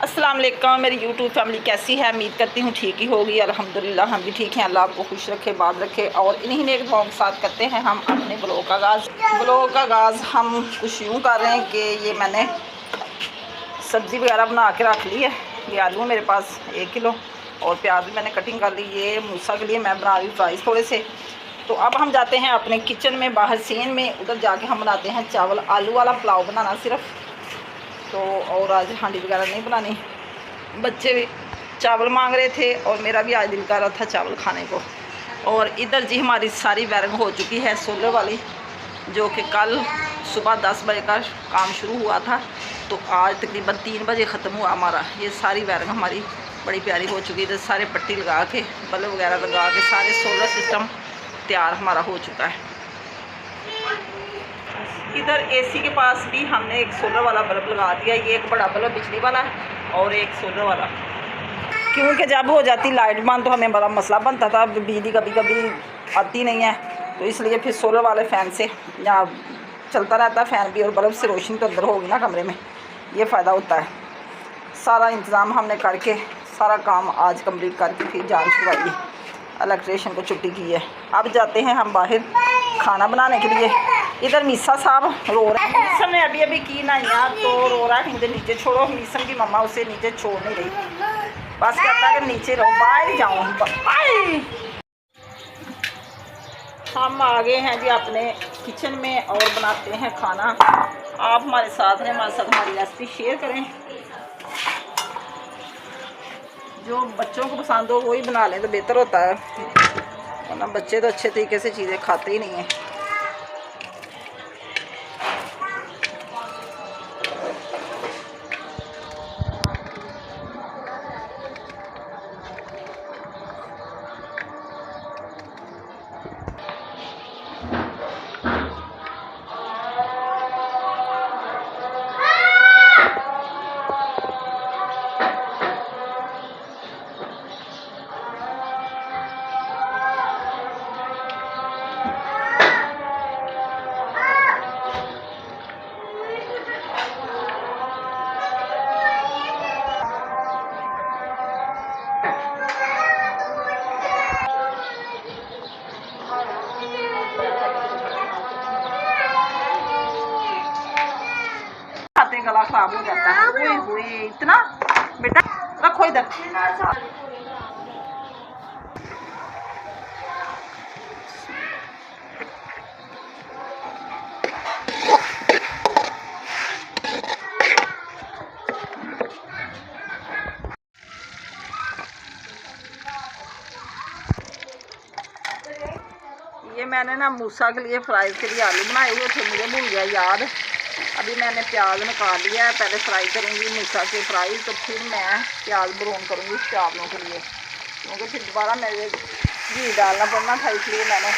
अस्सलाम वालेकुम। मेरी यूट्यूब फैमिली कैसी है? उम्मीद करती हूँ ठीक ही होगी। अल्हम्दुलिल्लाह हम भी ठीक हैं। अल्लाह आपको खुश रखे, बात रखे। और इन्हीं नेक दुआओं के साथ करते हैं हम अपने ब्लॉग का आगाज़ हम कुछ यूँ कर रहे हैं कि ये मैंने सब्ज़ी वगैरह बना के रख ली है। ये आलू मेरे पास 1 किलो और प्याज भी मैंने कटिंग कर ली। ये मूसा के लिए मैं बना रही हूँ फ्राइज़ थोड़े से। तो अब हम जाते हैं अपने किचन में, बाहर सीन में, उधर जाके हम बनाते हैं चावल। आलू वाला पुलाव बनाना सिर्फ, तो और आज हांडी वगैरह नहीं बनानी। बच्चे भी चावल मांग रहे थे और मेरा भी आज दिल कर रहा था चावल खाने को। और इधर जी हमारी सारी वायरिंग हो चुकी है सोलर वाली, जो कि कल सुबह 10 बजे का काम शुरू हुआ था, तो आज तकरीबन 3 बजे ख़त्म हुआ हमारा। ये सारी वायरिंग हमारी बड़ी प्यारी हो चुकी है। सारे पट्टी लगा के, बल्ब वगैरह लगा के, सारे सोलर सिस्टम तैयार हमारा हो चुका है। इधर एसी के पास भी हमने एक सोलर वाला बल्ब लगा दिया। ये एक बड़ा बल्ब बिजली वाला है और एक सोलर वाला, क्योंकि जब हो जाती लाइट बंद तो हमें बड़ा मसला बनता था। बिजली कभी कभी आती नहीं है, तो इसलिए फिर सोलर वाले फ़ैन से या चलता रहता फ़ैन भी, और बल्ब से रोशनी तो अंदर होगी ना कमरे में, ये फ़ायदा होता है। सारा इंतज़ाम हमने करके सारा काम आज कंप्लीट करके फिर जान छुड़वाई, इलेक्ट्रिशियन को छुट्टी की है। अब जाते हैं हम बाहर खाना बनाने के लिए। इधर मीसा साहब रो रहे हैं। मीसम ने अभी अभी की ना यार, तो रो रहा है मुझे नीचे छोड़ो। मीसम की मम्मा उसे नीचे छोड़ नहीं रही, बस कहता है कि नीचे रहो, बाहर जाऊँ। हम आ गए हैं जी अपने किचन में और बनाते हैं खाना। आप हमारे साथ हैं, हमारे साथ हमारी रेसिपी शेयर करें। जो बच्चों को पसंद हो वही बना लें तो बेहतर होता है, वरना बच्चे तो अच्छे तरीके से चीज़ें खाते ही नहीं हैं। गला खराब हो जाता है। ओए होए इतना, बेटा रखो इधर। ये मैंने ना मूसा के लिए फ्राई के लिए आलू बनाए हुए थे, मुझे भूल गया याद। अभी मैंने प्याज निकाल लिया है, पहले फ्राई करूँगी मूसा के फ्राई, तो फिर मैं प्याज ब्राउन करूँगी चावलों के लिए, क्योंकि फिर दोबारा मेरे घी डालना पड़ना था, इसलिए मैंने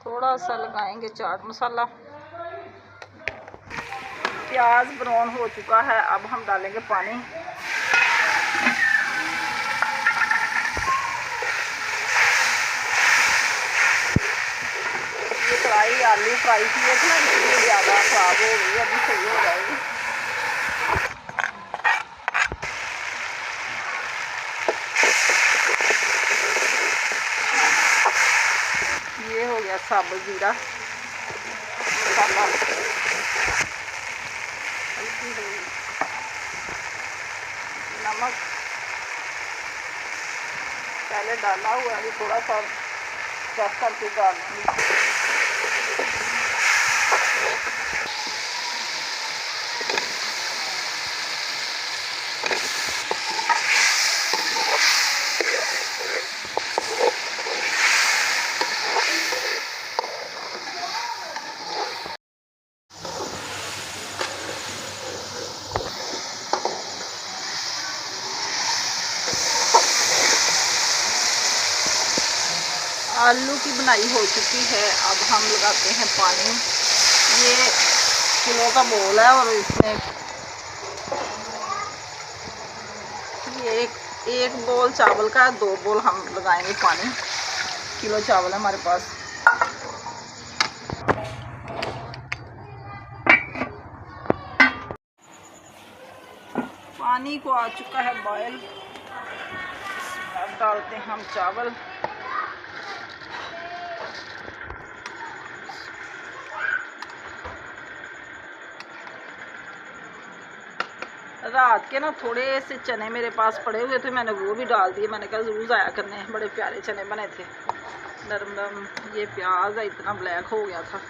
थोड़ा सा लगाएंगे चाट मसाला। प्याज ब्राउन हो चुका है, अब हम डालेंगे पानी। ये फ्राई आलू फ्राई किए थे ना, इसलिए ज़्यादा ख़राब हो गई, अभी सही हो जाएगी। ये हो गया साबुत जीरा मसाला, नमक पहले डाला हुआ है, थोड़ा सा चेक करके डालूंगी। आलू की बनाई हो चुकी है। अब हम लगाते हैं पानी। ये किलो का बोल है और इसमें ये एक बोल चावल का 2 बोल हम लगाएंगे पानी। किलो चावल है हमारे पास। पानी को आ चुका है बॉयल। अब डालते हैं हम चावल। रात के ना थोड़े से चने मेरे पास पड़े हुए थे, मैंने वो भी डाल दिए। मैंने कहा ज़रूर ज़ाया करने हैं, बड़े प्यारे चने बने थे, नरम नरम। ये प्याज है इतना ब्लैक हो गया था।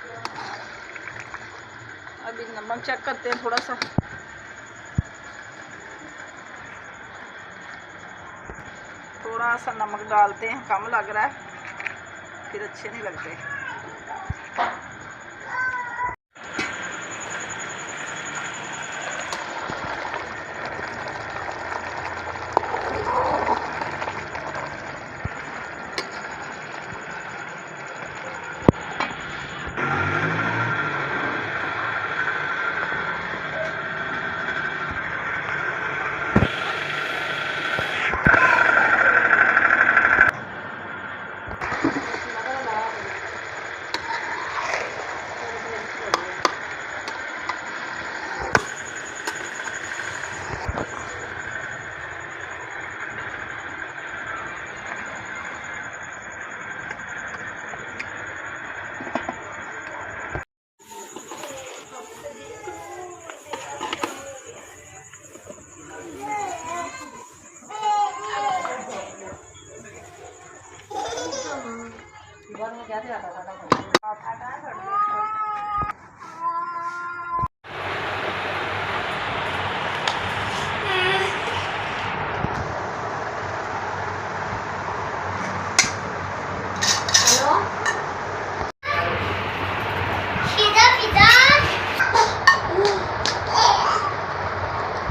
अभी नमक चेक करते हैं थोड़ा सा। थोड़ा सा नमक डालते हैं, कम लग रहा है फिर अच्छे नहीं लगते।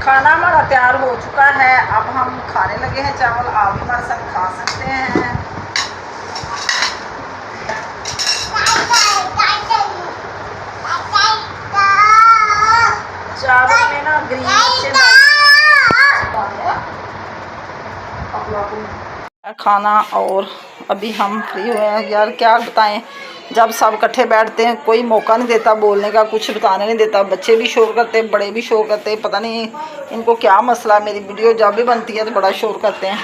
खाना हमारा तैयार हो चुका है। अब हम खाने लगे हैं चावल। आप भी हमारे साथ खा सकते हैं। चावल में ना ग्रीन खाना। और अभी हम फ्री हुए हैं। यार क्या बताएं, जब सब इकट्ठे बैठते हैं कोई मौका नहीं देता बोलने का, कुछ बताने नहीं देता। बच्चे भी शोर करते हैं, बड़े भी शोर करते हैं। पता नहीं इनको क्या मसला। मेरी वीडियो जब भी बनती है तो बड़ा शोर करते हैं।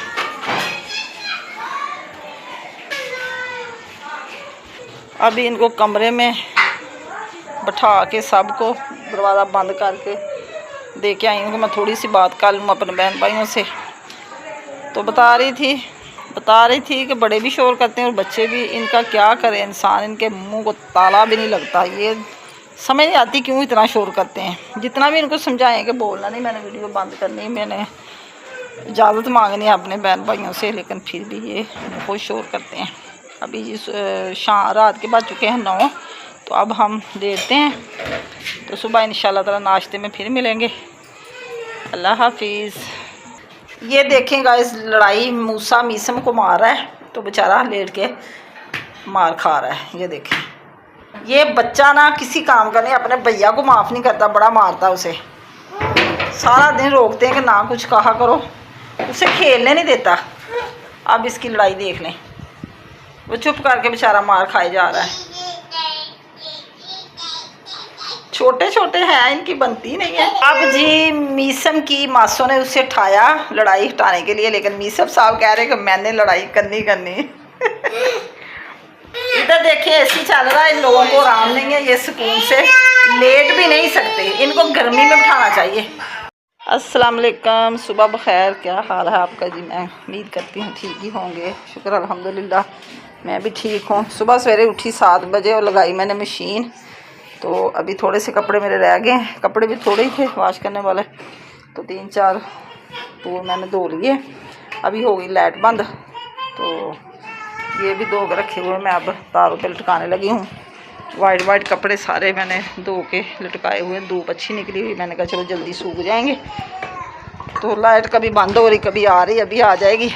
अभी इनको कमरे में बैठा के सबको दरवाज़ा बंद करके दे के आई हूँ कि मैं थोड़ी सी बात कर लूँ अपने बहन भाइयों से। तो बता रही थी कि बड़े भी शोर करते हैं और बच्चे भी। इनका क्या करे इंसान, इनके मुंह को ताला भी नहीं लगता। ये समझ नहीं आती क्यों इतना शोर करते हैं। जितना भी इनको समझाएं कि बोलना नहीं, मैंने वीडियो बंद करनी, मैंने इजाज़त मांगनी है अपने बहन भाइयों से, लेकिन फिर भी ये बहुत शोर करते हैं। अभी रात के बज चुके हैं 9। तो अब हम देखते हैं, तो सुबह इंशाल्लाह ताला नाश्ते में फिर मिलेंगे। अल्लाह हाफिज़। ये देखें गाइस, लड़ाई मूसा मीसम को मार रहा है तो बेचारा लेट के मार खा रहा है। ये देखें, ये बच्चा ना किसी काम का नहीं, अपने भैया को माफ़ नहीं करता, बड़ा मारता है उसे। सारा दिन रोकते हैं कि ना कुछ कहा करो, उसे खेलने नहीं देता। अब इसकी लड़ाई देख लें, वो चुप करके बेचारा मार खाए जा रहा है। छोटे छोटे हैं, इनकी बनती नहीं है। अब जी मीसम की मासों ने उसे उठाया लड़ाई हटाने के लिए, लेकिन मीसम साहब कह रहे कि मैंने लड़ाई करनी। इधर देखिए एसी चल रहा है, इन लोगों को आराम नहीं है, ये सुकून से लेट भी नहीं सकते। इनको गर्मी में बिठाना चाहिए। अस्सलाम वालेकुम, सुबह बखैर। क्या हाल है आपका जी? मैं उम्मीद करती हूँ ठीक ही होंगे। शुक्र अल्हम्दुलिल्लाह मैं भी ठीक हूँ। सुबह सवेरे उठी 7 बजे और लगाई मैंने मशीन। तो अभी थोड़े से कपड़े मेरे रह गए हैं, कपड़े भी थोड़े ही थे वॉश करने वाले, तो 3-4 तो मैंने धो लिए। अभी हो गई लाइट बंद, तो ये भी धो के रखे हुए मैं अब तारों पे लटकाने लगी हूँ। वाइट कपड़े सारे मैंने धो के लटकाए हुए। धूप अच्छी निकली हुई, मैंने कहा चलो जल्दी सूख जाएंगे। तो लाइट कभी बंद हो रही, कभी आ रही, अभी आ जाएगी।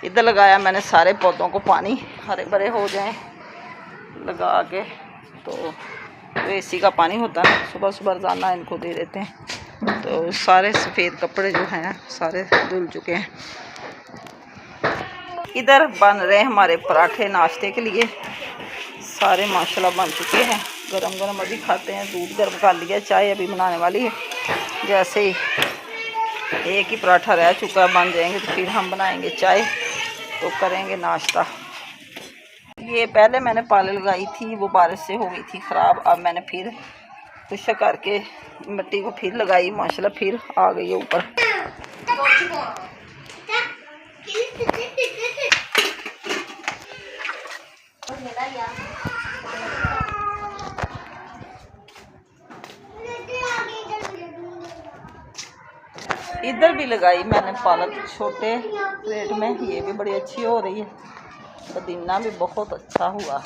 इधर लगाया मैंने सारे पौधों को पानी, हरे भरे हो जाएं लगा के। तो एसी का पानी होता है, सुबह सुबह रोज़ाना इनको दे देते हैं। तो सारे सफ़ेद कपड़े जो हैं सारे धुल चुके हैं। इधर बन रहे हैं हमारे पराठे नाश्ते के लिए, सारे माशाल्लाह बन चुके हैं। गरम गरम अभी खाते हैं। दूध गर्म कर लिया, चाय अभी बनाने वाली है। जैसे ही एक ही पराठा रह चुका है, बन जाएंगे तो फिर हम बनाएंगे चाय, तो करेंगे नाश्ता। ये पहले मैंने पाले लगाई थी, वो बारिश से हो गई थी ख़राब। अब मैंने फिर खुशक करके मिट्टी को फिर लगाई, माशाल्लाह फिर आ गई है ऊपर। इधर भी लगाई मैंने पालक छोटे प्लेट में, ये भी बड़ी अच्छी हो रही है। पुदीना भी बहुत अच्छा हुआ।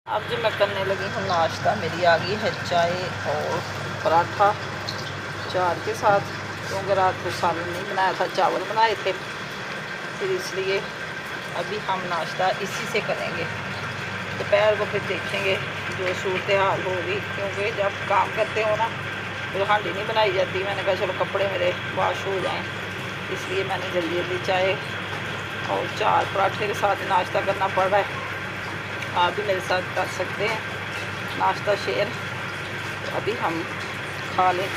अब जो मैं करने लगी हूँ नाश्ता, मेरी आ गई है चाय और पराठा चार के साथ, क्योंकि रात को सालन नहीं बनाया था, चावल बनाए थे, फिर इसलिए अभी हम नाश्ता इसी से करेंगे। दोपहर को फिर देखेंगे जो सूरत हाल होगी, क्योंकि जब काम करते हो ना तो हांडी नहीं बनाई जाती। मैंने कहा चलो कपड़े मेरे वॉश हो जाएं, इसलिए मैंने जल्दी जल्दी चाय और चार पराठे के साथ नाश्ता करना पड़ रहा है। आप भी मेरे साथ कर सकते हैं नाश्ता शेयर। तो अभी हम खा लें,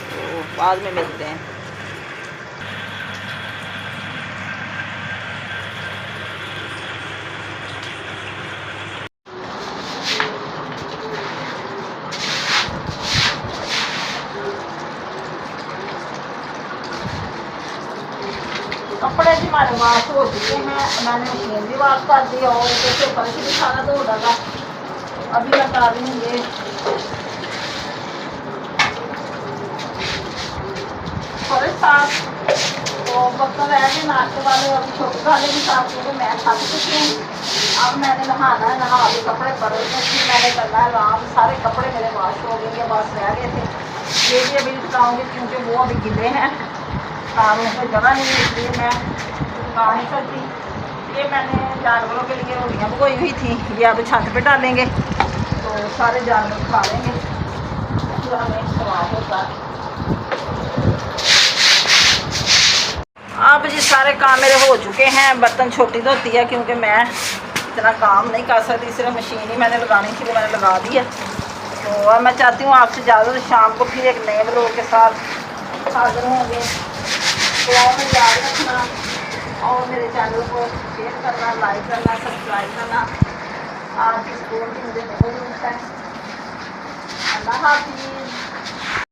तो बाद में मिलते हैं। कपड़े भी हमारे वाश हो चुके हैं, मैंने मशीन भी वाश कर दी और जैसे फर्श भी सारा धो डाला। अभी मैं कर रही हूँ ये फर्श साफ, तो बर्तन रह गए नाश्ते वाले, अभी छोटे वाले भी साफ, क्योंकि मैं थक चुकी हूँ। अब मैंने नहाना है, नहा के कपड़े पड़े थे, फिर मैंने करना है आराम। सारे कपड़े मेरे वाश हो गए हैं, बस रह गए थे, ये भी अभी उठाऊँगी क्योंकि वो अभी गिले हैं, कारों पर जगह नहीं है, इसलिए मैं उठा नहीं सकती। ये मैंने जानवरों के लिए रोटियाँ पकोई हुई थी, ये अब छत पे डालेंगे तो सारे जानवर खा लेंगे, तो हमें स्वाद होता है। अब जी सारे काम मेरे हो चुके हैं। बर्तन छोटी धोती है क्योंकि मैं इतना काम नहीं कर सकती, सिर्फ मशीन ही मैंने लगानी थी, वो मैंने लगा दी है। तो अब मैं चाहती हूँ आपसे ज़्यादा शाम को फिर एक नए ब्लॉग के साथ हाजिर होंगे। तो में याद रखना और मेरे चैनल को शेयर करना, लाइक करना, सब्सक्राइब करना। आपकी सपोर्ट की मुझे बहुत ज़रूरत है। अल्लाह हाफ़िज़।